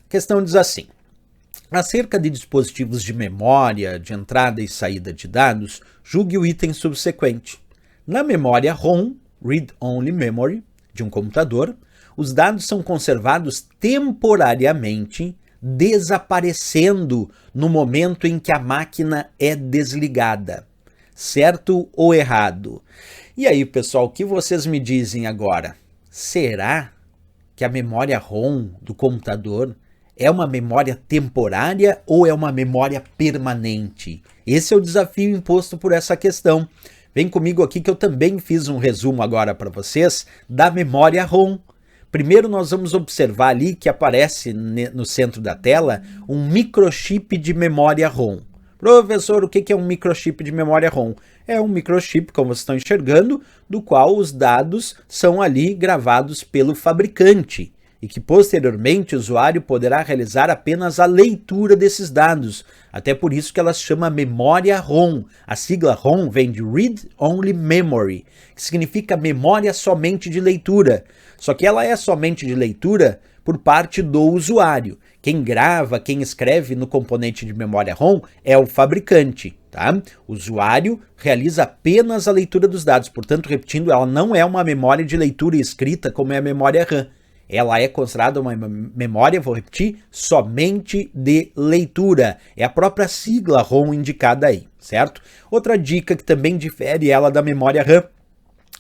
A questão diz assim: acerca de dispositivos de memória, de entrada e saída de dados, julgue o item subsequente. Na memória ROM, Read Only Memory, de um computador, os dados são conservados temporariamente, desaparecendo no momento em que a máquina é desligada. Certo ou errado? E aí, pessoal, o que vocês me dizem agora? Será que a memória ROM do computador é uma memória temporária ou é uma memória permanente? Esse é o desafio imposto por essa questão. Vem comigo aqui que eu também fiz um resumo agora para vocês da memória ROM. Primeiro nós vamos observar ali que aparece no centro da tela um microchip de memória ROM. Professor, o que é um microchip de memória ROM? É um microchip, como vocês estão enxergando, do qual os dados são ali gravados pelo fabricante e que posteriormente o usuário poderá realizar apenas a leitura desses dados. Até por isso que ela se chama memória ROM. A sigla ROM vem de Read Only Memory, que significa memória somente de leitura. Só que ela é somente de leitura por parte do usuário. Quem grava, quem escreve no componente de memória ROM é o fabricante, tá? O usuário realiza apenas a leitura dos dados. Portanto, repetindo, ela não é uma memória de leitura e escrita como é a memória RAM. Ela é considerada uma memória, vou repetir, somente de leitura. É a própria sigla ROM indicada aí, certo? Outra dica que também difere ela da memória RAM.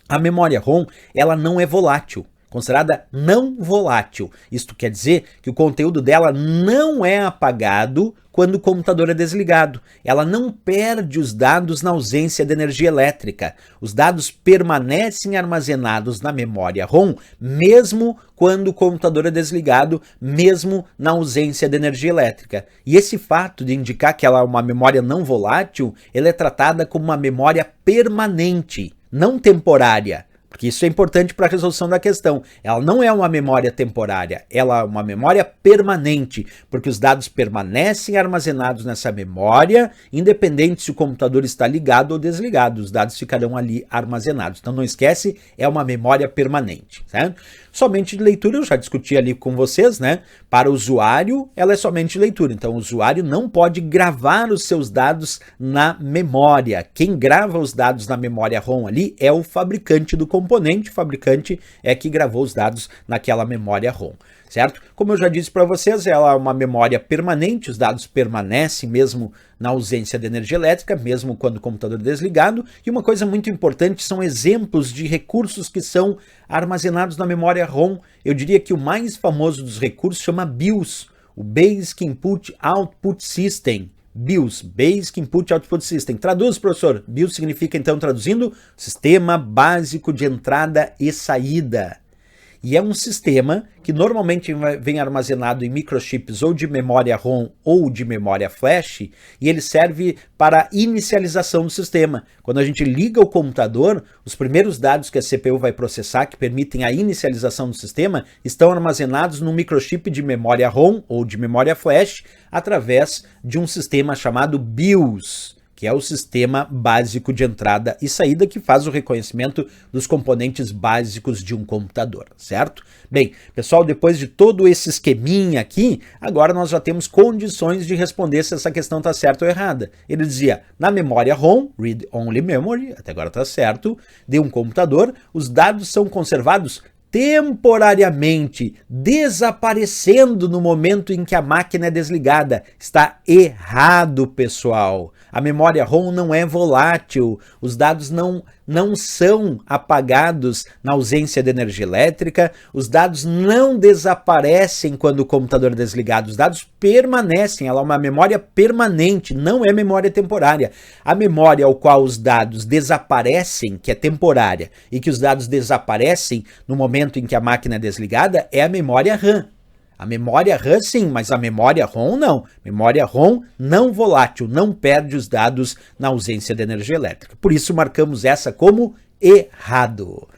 A memória ROM, ela não é volátil. Considerada não volátil. Isto quer dizer que o conteúdo dela não é apagado quando o computador é desligado. Ela não perde os dados na ausência de energia elétrica. Os dados permanecem armazenados na memória ROM, mesmo quando o computador é desligado, mesmo na ausência de energia elétrica. E esse fato de indicar que ela é uma memória não volátil, ela é tratada como uma memória permanente, não temporária. Porque isso é importante para a resolução da questão. Ela não é uma memória temporária, ela é uma memória permanente, porque os dados permanecem armazenados nessa memória, independente se o computador está ligado ou desligado, os dados ficarão ali armazenados. Então não esquece, é uma memória permanente, certo? Somente de leitura, eu já discuti ali com vocês, né? Para o usuário, ela é somente de leitura, então o usuário não pode gravar os seus dados na memória. Quem grava os dados na memória ROM ali é o fabricante do componente, o fabricante é que gravou os dados naquela memória ROM, certo? Como eu já disse para vocês, ela é uma memória permanente, os dados permanecem mesmo na ausência de energia elétrica, mesmo quando o computador é desligado, e uma coisa muito importante são exemplos de recursos que são armazenados na memória ROM. Eu diria que o mais famoso dos recursos chama BIOS, o Basic Input Output System. BIOS, Basic Input Output System. Traduz, professor. BIOS significa, então, traduzindo, Sistema Básico de Entrada e Saída. E é um sistema que normalmente vem armazenado em microchips ou de memória ROM ou de memória flash, e ele serve para a inicialização do sistema. Quando a gente liga o computador, os primeiros dados que a CPU vai processar, que permitem a inicialização do sistema, estão armazenados num microchip de memória ROM ou de memória flash, através de um sistema chamado BIOS, que é o sistema básico de entrada e saída, que faz o reconhecimento dos componentes básicos de um computador, certo? Bem, pessoal, depois de todo esse esqueminha aqui, agora nós já temos condições de responder se essa questão está certa ou errada. Ele dizia, na memória ROM, Read Only Memory, até agora está certo, de um computador, os dados são conservados temporariamente, desaparecendo no momento em que a máquina é desligada. Está errado, pessoal. A memória ROM não é volátil, os dados não são apagados na ausência de energia elétrica, os dados não desaparecem quando o computador é desligado, os dados permanecem, ela é uma memória permanente, não é memória temporária. A memória ao qual os dados desaparecem, que é temporária, e que os dados desaparecem no momento em que a máquina é desligada, é a memória RAM. A memória RAM sim, mas a memória ROM não. Memória ROM não volátil, não perde os dados na ausência de energia elétrica. Por isso marcamos essa como errado.